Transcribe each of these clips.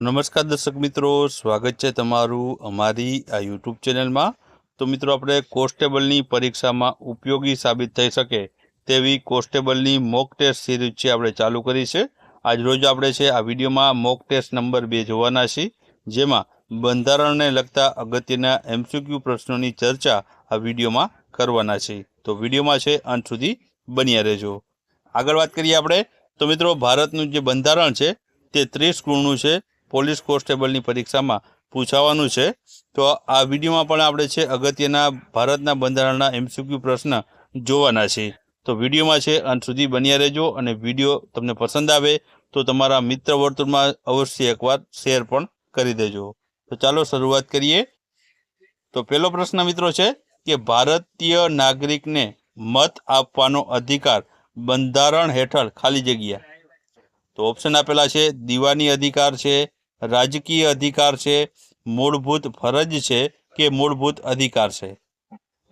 નમસ્કાર દર્શક મિત્રો, સ્વાગત છે તમારું અમારી આ યુટ્યુબ ચેનલમાં। તો મિત્રો, આપણે કોન્સ્ટેબલની પરીક્ષામાં ઉપયોગી સાબિત થઈ શકે તેવી કોન્સ્ટેબલની મોક ટેસ્ટ સિરીઝ છે આપણે ચાલુ કરી છે। આજ રોજ આપણે છે આ વિડીયોમાં મોક ટેસ્ટ નંબર 2 જોવાના છીએ, જેમાં બંધારણને લગતા અગત્યના MCQ પ્રશ્નોની ચર્ચા આ વિડીયોમાં કરવાના છીએ। તો વિડીયોમાં છે અંત સુધી બન્યા રહેજો। આગળ વાત કરીએ આપણે તો મિત્રો, ભારતનું જે બંધારણ છે તે 30 ગુણનું છે। પોલીસ કોન્સ્ટેબલની પરીક્ષામાં પૂછાવાનું છે। તો આ વિડીયોમાં પણ આપણે છે અગત્યના ભારતના બંધારણના MCQ પ્રશ્ન જોવાના છે। તો વિડીયોમાં છે અંત સુધી બન્યા રહેજો, અને વિડીયો તમને પસંદ આવે તો તમારા મિત્ર વર્તુળમાં અવશ્ય એકવાર શેર પણ કરી દેજો। તો ચાલો શરૂઆત કરીએ। તો પહેલો પ્રશ્ન મિત્રો છે કે ભારતીય નાગરિકને મત આપવાનો અધિકાર બંધારણ હેઠળ ખાલી જગ્યા। તો ઓપ્શન આપેલા છે દીવાની અધિકાર છે, રાજકીય અધિકાર છે, મૂળભૂત ફરજ છે કે મૂળભૂત અધિકાર છે।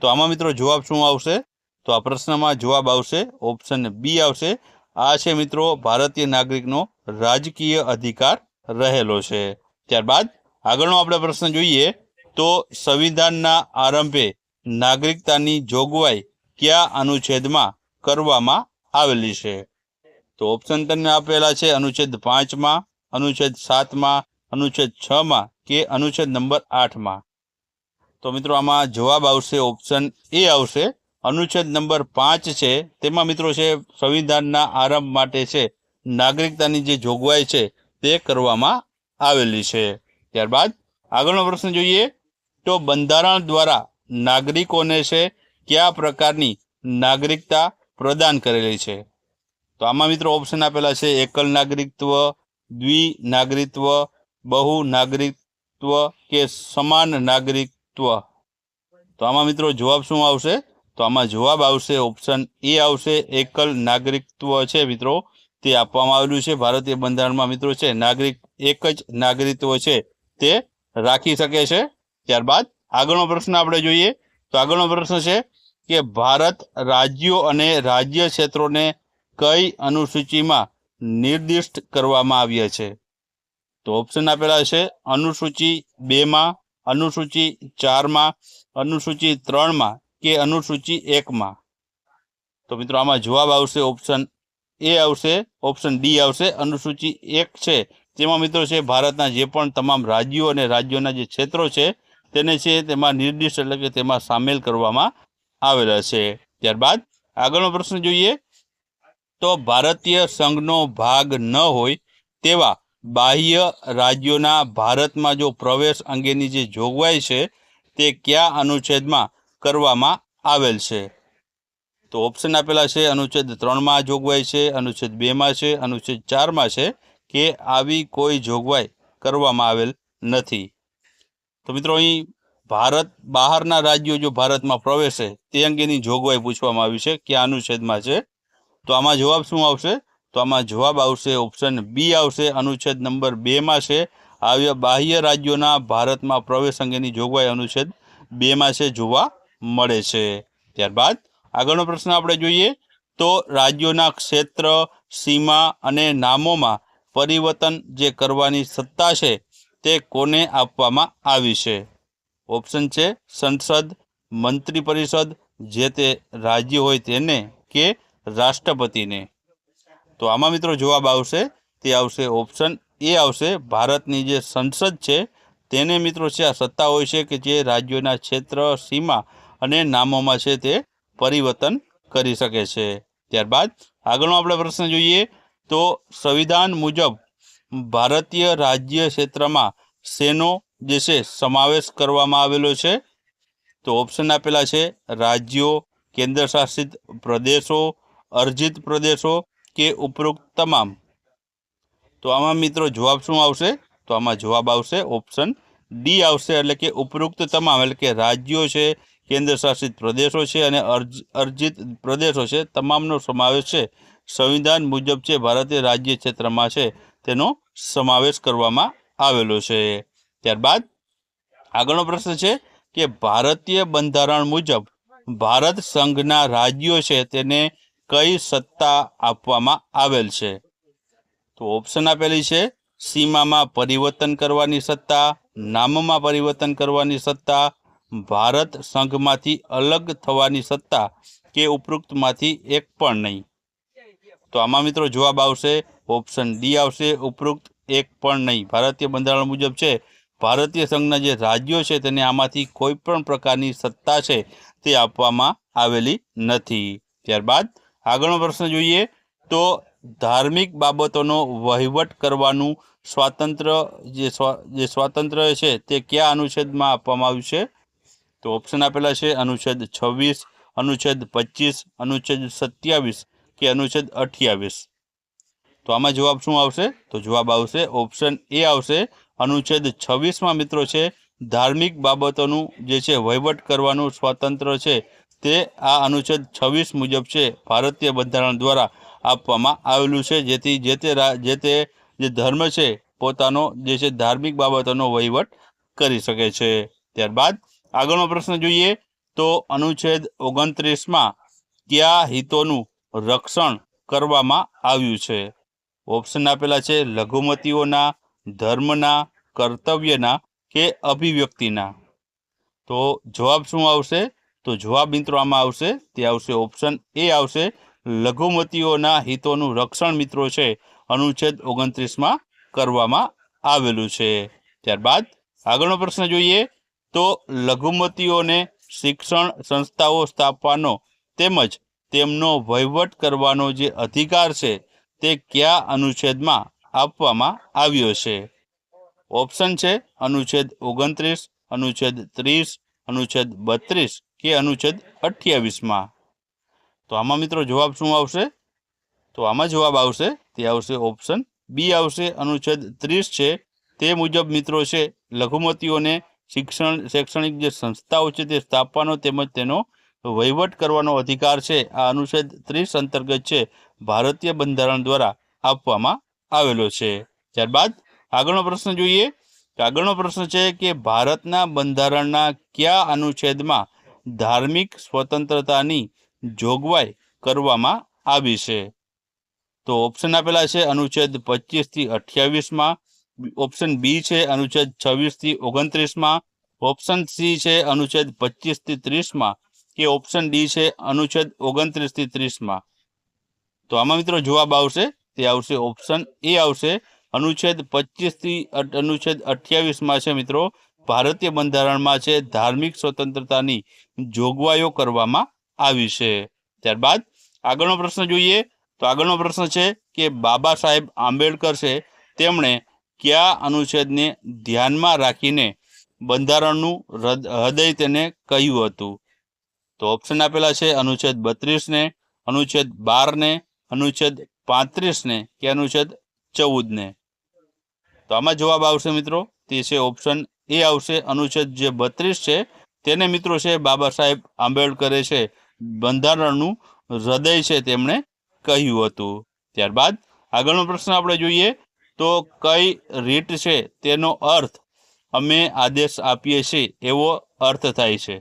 તો આમાં મિત્રો જવાબ શું આવશે? તો આ પ્રશ્નમાં જવાબ આવશે ઓપ્શન બી આવશે। આ છે મિત્રો ભારતીય નાગરિકનો રાજકીય અધિકાર રહેલો છે। ત્યારબાદ આગળનો આપણે પ્રશ્ન જોઈએ તો સંવિધાનના આરંભે નાગરિકતાની જોગવાઈ કયા અનુચ્છેદમાં કરવામાં આવેલી છે? તો ઓપ્શન તમને આપેલા છે અનુચ્છેદ 5માં, અનુચ્છેદ 7માં, અનુચ્છેદ 6માં કે અનુચ્છેદ નંબર 8માં। તો મિત્રો આમાં જવાબ આવશે ઓપ્શન એ આવશે। અનુચ્છેદ નંબર 5 છે તેમાં મિત્રો છે સંવિધાનના આરંભ માટે છે નાગરિકતાની જે જોગવાઈ છે તે કરવામાં આવેલી છે। ત્યારબાદ આગળનો પ્રશ્ન જોઈએ તો બંધારણ દ્વારા નાગરિકોને છે કયા પ્રકારની નાગરિકતા પ્રદાન કરેલી છે? તો આમાં મિત્રો ઓપ્શન આપેલા છે એકલ નાગરિકત્વ, દ્વિનાગરિકત્વ, બહુ નાગરિકત્વ કે સમાન નાગરિકત્વ। તો આમાં મિત્રો જવાબ શું આવશે? તો આમાં જવાબ આવશે ઓપ્શન એ આવશે, એકલ નાગરિકત્વ છે મિત્રો તે આપવામાં આવેલું છે ભારતીય બંધારણમાં। મિત્રો છે નાગરિક એક જ નાગરિકત્વ છે તે રાખી શકે છે। ત્યારબાદ આગળનો પ્રશ્ન આપણે જોઈએ તો આગળનો પ્રશ્ન છે કે ભારત રાજ્યો અને રાજ્ય ક્ષેત્રોને કઈ અનુસૂચિમાં નિર્દિષ્ટ કરવામાં આવ્યા છે? તો ઓપ્શન આપેલા છે અનુસૂચિ 2માં, અનુસૂચિ 4માં, અનુસૂચિ 3માં કે અનુસૂચિ 1માં। તો મિત્રો આમાં જવાબ આવશે ઓપ્શન એ આવશે, ઓપ્શન ડી આવશે। અનુસૂચિ 1 છે તેમાં મિત્રો છે ભારતના જે પણ તમામ રાજ્યો અને રાજ્યોના જે ક્ષેત્રો છે તેને છે તેમાં નિર્દિષ્ટ એટલે કે તેમાં સામેલ કરવામાં આવેલા છે। ત્યારબાદ આગળનો પ્રશ્ન જોઈએ તો ભારતીય સંઘનો ભાગ ન હોય તેવા બાહ્ય રાજ્યોના ભારતમાં જો પ્રવેશ અંગેની જે જોગવાઈ છે તે કયા અનુચ્છેદમાં કરવામાં આવેલ છે? તો ઓપ્શન આપેલા છે અનુચ્છેદ 3માં જોગવાઈ છે, અનુચ્છેદ 2માં છે, અનુચ્છેદ 4માં છે કે આવી કોઈ જોગવાઈ કરવામાં આવેલ નથી। તો મિત્રો અહીં ભારત બહારના રાજ્યો જો ભારતમાં પ્રવેશે તે અંગેની જોગવાઈ પૂછવામાં આવી છે કે અનુચ્છેદમાં છે। તો આમાં જવાબ શું આવશે? તો આમાં જવાબ આવશે ઓપ્શન બી આવશે, અનુચ્છેદ નંબર 2માં છે। આવ્યા બાહ્ય રાજ્યોના ભારતમાં પ્રવેશ અંગેની જોગવાઈ અનુચ્છેદ 2માં છે જોવા મળે છે। ત્યારબાદ આગળનો પ્રશ્ન આપણે જોઈએ તો રાજ્યોના ક્ષેત્ર, સીમા અને નામોમાં પરિવર્તન જે કરવાની સત્તા છે તે કોને આપવામાં આવી છે? ઓપ્શન છે સંસદ, મંત્રી પરિષદ, જે તે રાજ્ય હોય તેને કે રાષ્ટ્રપતિને। તો આમાં મિત્રો જવાબ આવશે તે આવશે ઓપ્શન એ આવશે, ભારતની જે સંસદ છે તેને મિત્રો છે આ સત્તા હોય છે કે જે રાજ્યોના ક્ષેત્ર, સીમા અને નામોમાં છે તે પરિવર્તન કરી શકે છે। ત્યારબાદ આગળનો આપણે પ્રશ્ન જોઈએ તો સંવિધાન મુજબ ભારતીય રાજ્ય ક્ષેત્રમાં શેનો જે છે સમાવેશ કરવામાં આવેલો છે? તો ઓપ્શન આપેલા છે રાજ્યો, કેન્દ્ર શાસિત પ્રદેશો, અર્જિત પ્રદેશો કે ઉપરોક્ત તમામ। તો આમાં મિત્રો જવાબ શું આવશે? તો આમાં જવાબ આવશે ઓપ્શન ડી આવશે, એટલે કે ઉપરોક્ત તમામ, એટલે કે રાજ્યો છે, કેન્દ્ર શાસિત પ્રદેશો છે અને અર્જિત પ્રદેશો છે, તમામનો સમાવેશ છે સંવિધાન મુજબ છે ભારતીય રાજ્ય ક્ષેત્રમાં છે તેનો સમાવેશ કરવામાં આવેલો છે। ત્યારબાદ આગળનો પ્રશ્ન છે કે ભારતીય બંધારણ મુજબ ભારત સંઘના રાજ્યો છે તેને કઈ સત્તા આપવામાં આવેલ છે? તો ઓપ્શન આપેલી છે સીમામાં પરિવર્તન કરવાની સત્તા, નામમાં પરિવર્તન કરવાની સત્તા, ભારત સંઘમાંથી અલગ થવાની સત્તા કે ઉપરોક્તમાંથી એક પણ નહીં. તો આમાં મિત્રો જવાબ આવશે ઓપ્શન ડી આવશે, ઉપરોક્ત એક પણ નહીં. ભારતીય બંધારણ મુજબ છે ભારતીય સંઘના જે રાજ્યો છે તેને આમાંથી કોઈ પણ પ્રકારની સત્તા છે તે આપવામાં આવેલી નથી. ત્યારબાદ આગળનો પ્રશ્ન જોઈએ તો ધાર્મિક બાબતોનો વહીવટ કરવાનું સ્વાતંત્ર્ય જે સ્વાતંત્ર્ય છે તે કયા અનુચ્છેદમાં આપવામાં આવ્યું છે? તો ઓપ્શન આપેલા છે અનુચ્છેદ 26, અનુચ્છેદ 25, અનુચ્છેદ 27 કે અનુચ્છેદ 28. તો આમાં જવાબ શું આવશે? તો જવાબ આવશે ઓપ્શન એ આવશે, અનુચ્છેદ 26માં મિત્રો છે ધાર્મિક બાબતોનું જે છે વહીવટ કરવાનું સ્વાતંત્ર્ય છે તે આ અનુચ્છેદ 26 મુજબ છે ભારતીય બંધારણ દ્વારા આપવામાં આવેલું છે, જેથી જે ધર્મ છે પોતાનો જે છે ધાર્મિક બાબતોનો વહીવટ કરી શકે છે. ત્યારબાદ આગળનો પ્રશ્ન જોઈએ તો અનુચ્છેદ 29માં કયા હિતોનું રક્ષણ કરવામાં આવ્યું છે? ઓપ્શન આપેલા છે લઘુમતીઓના, ધર્મના, કર્તવ્યના કે અભિવ્યક્તિના. તો જવાબ શું આવશે? તો જવાબ મિત્રો આમાં આવશે તે આવશે ઓપ્શન એ આવશે, લઘુમતીઓના હિતોનું રક્ષણ મિત્રો છે અનુચ્છેદ 29માં કરવામાં આવેલું છે. ત્યારબાદ આગળનો પ્રશ્ન જોઈએ તો લઘુમતીઓને શિક્ષણ સંસ્થાઓ સ્થાપવાનો તેમજ તેમનો વહીવટ કરવાનો જે અધિકાર છે તે કયા અનુચ્છેદમાં આપવામાં આવ્યો છે? ઓપ્શન છે અનુચ્છેદ 29, અનુચ્છેદ 30, અનુચ્છેદ 32 કે અનુચ્છેદ 28માં. તો આમાં મિત્રો જવાબ શું આવશે? તો આમાં જવાબ આવશે તે આવશે ઓપ્શન બી આવશે, અનુચ્છેદ 30 છે તે મુજબ મિત્રો છે લઘુમતીઓને શૈક્ષણિક જે સંસ્થાઓ છે તે સ્થાપવાનો તેમજ તેનો વહીવટ કરવાનો અધિકાર છે આ અનુચ્છેદ 30 અંતર્ગત છે ભારતીય બંધારણ દ્વારા આપવામાં આવેલો છે. ત્યારબાદ આગળનો પ્રશ્ન જોઈએ. આગળનો પ્રશ્ન છે કે ભારતના બંધારણના કયા અનુચ્છેદમાં ધાર્મિક સ્વતંત્રતાની જોગવાઈ કરવામાં આવી છે? તો ઓપ્શન આપેલા છે અનુચ્છેદ 25 થી 28માં, ઓપ્શન બી છે અનુચ્છેદ 26 થી 29માં, ઓપ્શન સી છે અનુચ્છેદ 25 થી 30માં કે ઓપ્શન ડી છે અનુચ્છેદ 29 થી 30માં. તો આમાં મિત્રો જવાબ આવશે તે આવશે ઓપ્શન એ આવશે, અનુચ્છેદ 25 થી અનુચ્છેદ 28માં છે મિત્રો ભારતીય બંધારણમાં છે ધાર્મિક સ્વતંત્રતાની જોગવાઈઓ કરવામાં આવી છે. ત્યારબાદ આગળનો પ્રશ્ન જોઈએ તો આગળનો પ્રશ્ન છે કે બાબા સાહેબ આંબેડકર છે તેમણે કયા અનુચ્છેદને ધ્યાનમાં રાખીને બંધારણનું હૃદય તેને કહ્યું હતું? તો ઓપ્શન આપેલા છે અનુચ્છેદ 32 ને, અનુચ્છેદ 12 ને, અનુચ્છેદ 35 ને કે અનુચ્છેદ 14 ને. તો આમાં જવાબ આવશે મિત્રો તે છે ઓપ્શન એ આવશે, અનુચ્છેદ જે 32 છે તેને મિત્રો છે બાબા સાહેબ આંબેડકરે છે બંધારણનું હૃદય છે તેમણે કહ્યું હતું. ત્યારબાદ આગળનો પ્રશ્ન આપણે જોઈએ તો કઈ રીત છે તેનો અર્થ અમે આદેશ આપીએ છીએ એવો અર્થ થાય છે?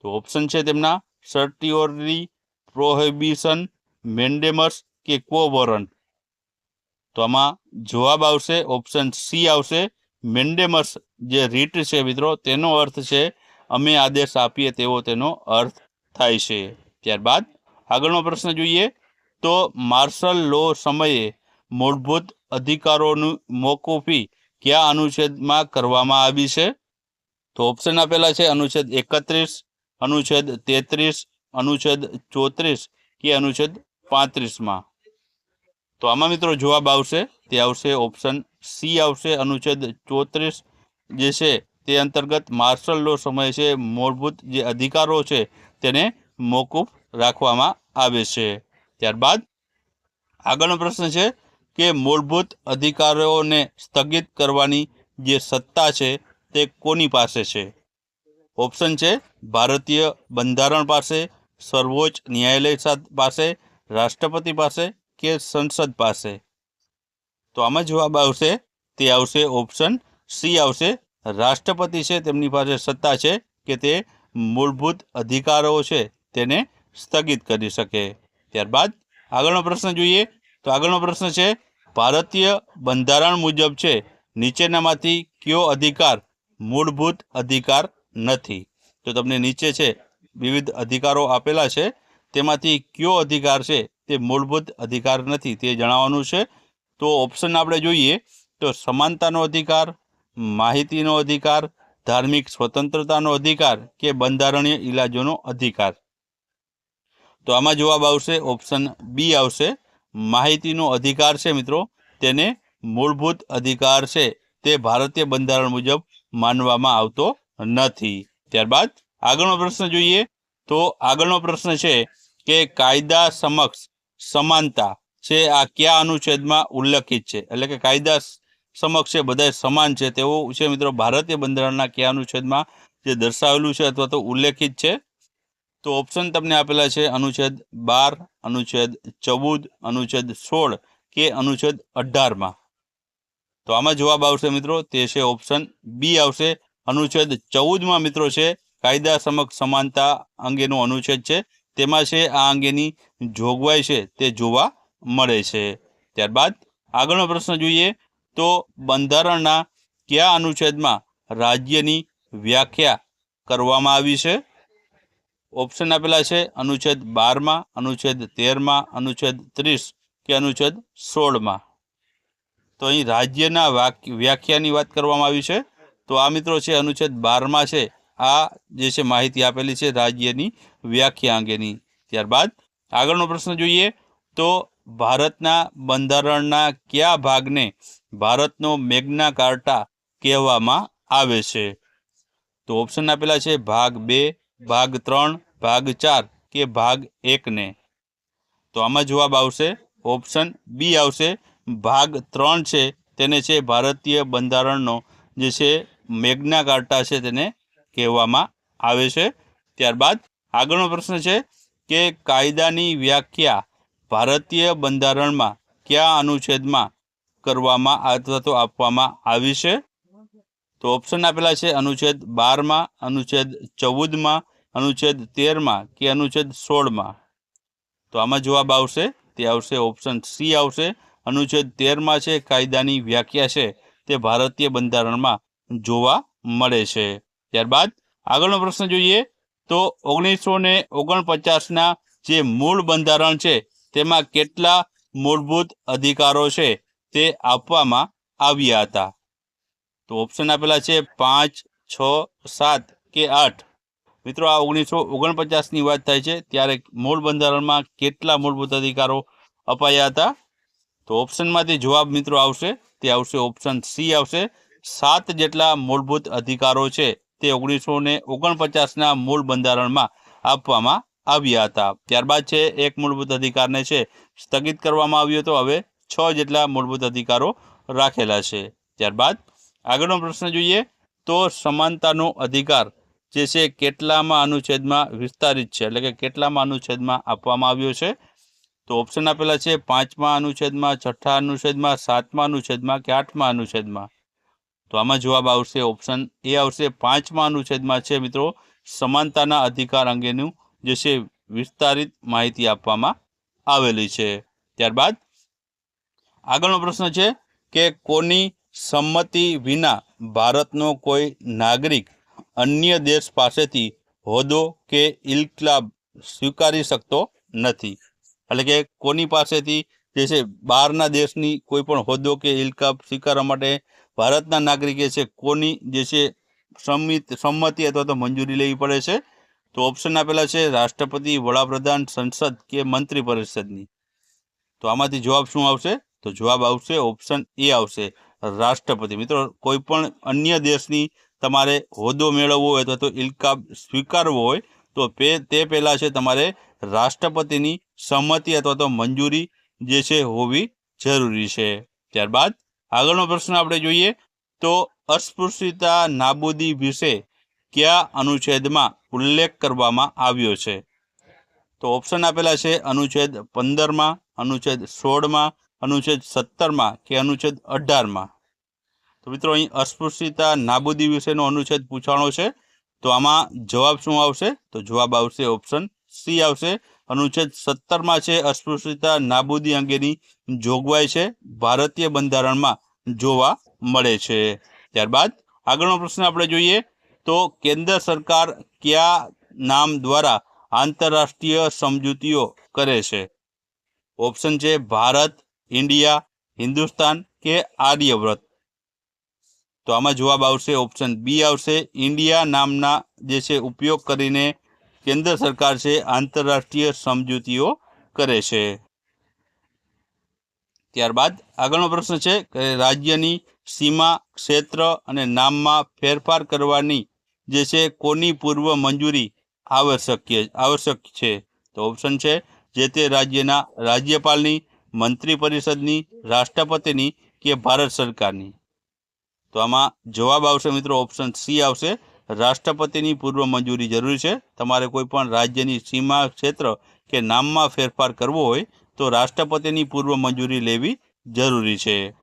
તો ઓપ્શન છે તેમના સર્ટિઓરી, પ્રોહિબિશન, મેન્ડેમસ કે કો વોરંટ. તો આમાં જવાબ આવશે ઓપ્શન સી આવશે, મેન્ડેમસ જે રીટ છે મિત્રો તેનો અર્થ છે અમે આદેશ આપીએ તેવો તેનો અર્થ થાય છે. ત્યારબાદ આગળનો પ્રશ્ન જોઈએ તો માર્શલ લો સમયે મૂળભૂત અધિકારોનું મોકૂફી કયા અનુચ્છેદમાં કરવામાં આવી છે? તો ઓપ્શન આપેલા છે અનુચ્છેદ 31, અનુચ્છેદ 33, અનુચ્છેદ 34 કે અનુચ્છેદ 35માં. તો આમાં મિત્રો જવાબ આવશે તે આવશે ઓપ્શન સી આવશે, અનુચ્છેદ 34 જે છે તે અંતર્ગત માર્શલ લો સમયે છે મૂળભૂત જે અધિકારો છે તેને મોકૂફ રાખવામાં આવે છે. ત્યારબાદ આગળનો પ્રશ્ન છે કે મૂળભૂત અધિકારોને સ્થગિત કરવાની જે સત્તા છે તે કોની પાસે છે? ઓપ્શન છે ભારતીય બંધારણ પાસે, સર્વોચ્ચ ન્યાયાલય પાસે, રાષ્ટ્રપતિ પાસે કે સંસદ પાસે. તો આમાં જવાબ આવશે તે આવશે ઓપ્શન સી આવશે, રાષ્ટ્રપતિ છે તેમની પાસે સત્તા છે કે તે મૂળભૂત અધિકારો છે તેને સ્થગિત કરી શકે. ત્યારબાદ આગળનો પ્રશ્ન જોઈએ તો આગળનો પ્રશ્ન છે ભારતીય બંધારણ મુજબ છે નીચેનામાંથી કયો અધિકાર મૂળભૂત અધિકાર નથી? તો તમને નીચે છે વિવિધ અધિકારો આપેલા છે, તેમાંથી કયો અધિકાર છે તે મૂળભૂત અધિકાર નથી તે જણાવવાનું છે. તો ઓપ્શન આપણે જોઈએ તો સમાનતાનો અધિકાર, માહિતીનો અધિકાર, ધાર્મિક સ્વતંત્રતાનો અધિકાર કે બંધારણીય ઇલાજોનો અધિકાર. તો આમાં જવાબ આવશે ઓપ્શન બી આવશે. માહિતીનો અધિકાર છે મિત્રો, તેને મૂળભૂત અધિકાર છે તે ભારતીય બંધારણ મુજબ માનવામાં આવતો નથી. ત્યારબાદ આગળનો પ્રશ્ન જોઈએ તો આગળનો પ્રશ્ન છે કે કાયદા સમક્ષ સમાનતા છે આ કયા અનુચ્છેદમાં ઉલ્લેખિત છે? એટલે કે કાયદા સમક્ષ છે બધા સમાન છે તેવું છે મિત્રો ભારતીય બંધારણના કયા અનુચ્છેદમાં જે દર્શાવેલું છે અથવા તો ઉલ્લેખિત છે? તો ઓપ્શન તમને આપેલા છે અનુચ્છેદ 12, અનુચ્છેદ 14, અનુચ્છેદ 16 કે અનુચ્છેદ 18માં. તો આમાં જવાબ આવશે મિત્રો તે છે ઓપ્શન બી આવશે. અનુચ્છેદ 14માં મિત્રો છે કાયદા સમક્ષ સમાનતા અંગેનો અનુચ્છેદ છે, તેમાં છે આ અંગેની જોગવાઈ છે તે જોવા મળે છે. ત્યારબાદ આગળનો પ્રશ્ન જોઈએ તો બંધારણના કયા અનુચ્છેદમાં રાજ્યની વ્યાખ્યા કરવામાં આવી છે? ઓપ્શન આપેલા છે અનુચ્છેદ 12માં, અનુચ્છેદ 13માં, અનુચ્છેદ 30 કે અનુચ્છેદ 16માં. તો અહીં રાજ્યના વ્યાખ્યાની વાત કરવામાં આવી છે. તો આ મિત્રો છે અનુચ્છેદ 12માં છે આ જે છે માહિતી આપેલી છે રાજ્યની વ્યાખ્યા અંગેની. ત્યારબાદ આગળનો પ્રશ્ન જોઈએ તો ભારતના બંધારણના કયા ભાગને ભારતનો મેગ્ના કાર્ટા કહેવામાં આવે છે? તો ઓપ્શન આપેલા છે ભાગ 2, ભાગ 3, ભાગ 4 કે ભાગ 1 ને. તો આમાં જવાબ આવશે ઓપ્શન બી આવશે. ભાગ 3 છે તેને છે ભારતીય બંધારણનો જે છે મેગ્ના કાર્ટા છે તેને કહેવામાં આવે છે. ત્યારબાદ આગળનો પ્રશ્ન છે કે કાયદાની વ્યાખ્યા ભારતીય બંધારણમાં કયા અનુચ્છેદમાં કરવામાં અથવા તો આપવામાં આવી છે? તો ઓપ્શન આપેલા છે અનુચ્છેદ 12માં, અનુચ્છેદ 14માં, અનુચ્છેદ 13માં કે અનુચ્છેદ 16માં. તો આમાં જવાબ આવશે તે આવશે ઓપ્શન સી આવશે. અનુચ્છેદ 13માં છે કાયદાની વ્યાખ્યા છે તે ભારતીય બંધારણમાં જોવા મળે છે. ત્યારબાદ આગળનો પ્રશ્ન જોઈએ તો 1949ના જે મૂળ બંધારણ છે તેમાં કેટલા મૂળભૂત અધિકારો છે તે આપવામાં આવ્યા હતા? તો ઓપ્શન આપેલા છે 5, 6, 7 કે 8. મિત્રો આ 1949ની વાત થાય છે ત્યારે મૂળ બંધારણમાં કેટલા મૂળભૂત અધિકારો અપાયા હતા? તો ઓપ્શનમાંથી જવાબ મિત્રો આવશે તે આવશે ઓપ્શન સી આવશે. 7 જેટલા મૂળભૂત અધિકારો છે તે 1949ના મૂળ બંધારણમાં આપવામાં આવ્યા હતા. ત્યારબાદ છે એક મૂળભૂત અધિકારને છે સ્થગિત કરવામાં આવ્યો હતો. હવે 6 જેટલા મૂળભૂત અધિકારો રાખેલા છે. ત્યારબાદ આગળનો પ્રશ્ન જોઈએ તો સમાનતાનો અધિકાર જે છે કેટલામાં અનુચ્છેદમાં વિસ્તારિત છે? એટલે કે કેટલામાં અનુચ્છેદમાં આપવામાં આવ્યો છે? તો ઓપ્શન આપેલા છે 5મા અનુચ્છેદમાં, 6ઠ્ઠા અનુચ્છેદમાં, 7મા અનુચ્છેદમાં કે 8મા અનુચ્છેદમાં. તો આમાં જવાબ આવશે ઓપ્શન એ આવશે. 5મા અનુચ્છેદમાં છે મિત્રો સમાનતાના અધિકાર અંગેનું જે છે વિસ્તારિત માહિતી આપવામાં આવેલી છે. ત્યારબાદ આગળનો પ્રશ્ન છે કે કોની સંમતિ વિના ભારતનો કોઈ નાગરિક અન્ય દેશ પાસેથી હોદ્દો કે ઇલ્કલાબ સ્વીકારી શકતો નથી? એટલે કે કોની પાસેથી જે છે બહારના દેશની કોઈ પણ હોદ્દો કે ઇલ્કાબ સ્વીકારવા માટે ભારતના નાગરિકે છે કોની જે છે સંમતિ અથવા તો મંજૂરી લેવી પડે છે? તો ઓપ્શન આપેલા છે રાષ્ટ્રપતિ, વડાપ્રધાન, સંસદ કે મંત્રી પરિષદની. તો આમાંથી જવાબ શું આવશે? તો જવાબ આવશે ઓપ્શન એ આવશે રાષ્ટ્રપતિ. મિત્રો કોઈ પણ અન્ય દેશની તમારે હોદ્દો મેળવવો હોય અથવા તો ઇલ્કાબ સ્વીકારવો હોય તો તે પહેલાં છે તમારે રાષ્ટ્રપતિની સંમતિ અથવા તો મંજૂરી જે છે હોવી જરૂરી છે. ત્યારબાદ આગળનો પ્રશ્ન આપણે જોઈએ તો અસ્પૃશ્યતા નાબૂદી વિશે કયા અનુચ્છેદમાં ઉલ્લેખ કરવામાં આવ્યો છે? તો ઓપ્શન આપેલા છે અનુચ્છેદ 15માં, અનુચ્છેદ 16માં, અનુચ્છેદ 17માં કે અનુચ્છેદ 18માં. તો મિત્રો અહીં અસ્પૃશ્યતા નાબૂદી વિશેનો અનુચ્છેદ પૂછાણો છે. તો આમાં જવાબ શું આવશે? તો જવાબ આવશે ઓપ્શન સી આવશે અનુચ્છેદ 17માં છે અસ્પૃશ્યતા નાબૂદી અંગેની જોગવાઈ છે ભારતીય બંધારણમાં જોવા મળે છે। ત્યારબાદ આગળનો પ્રશ્ન આપણે જોઈએ તો કેન્દ્ર સરકાર કયા નામ દ્વારા આંતરરાષ્ટ્રીય સમજૂતીઓ કરે છે? ઓપ્શન છે ભારત, ઇન્ડિયા, હિન્દુસ્તાન કે આર્યવ્રત। તો આમાં જવાબ આવશે ઓપ્શન બી આવશે ઇન્ડિયા નામના જે છે ઉપયોગ કરીને કેન્દ્ર સરકાર છે આંતરરાષ્ટ્રીય સમજૂતીઓ કરે છે। ત્યારબાદ આગળનો પ્રશ્ન છે કે રાજ્યની સીમા, ક્ષેત્ર અને નામમાં ફેરફાર કરવાની જે છે કોની પૂર્વ મંજૂરી આવશ્યક છે? તો ઓપ્શન છે જે તે રાજ્યના રાજ્યપાલની, મંત્રી પરિષદની, રાષ્ટ્રપતિની કે ભારત સરકારની। તો આમાં જવાબ આવશે મિત્રો ઓપ્શન સી આવશે રાષ્ટ્રપતિની પૂર્વ મંજૂરી જરૂરી છે। તમારે કોઈ પણ રાજ્યની સીમા, ક્ષેત્ર કે નામમાં ફેરફાર કરવો હોય તો રાષ્ટ્રપતિની પૂર્વ મંજૂરી લેવી જરૂરી છે।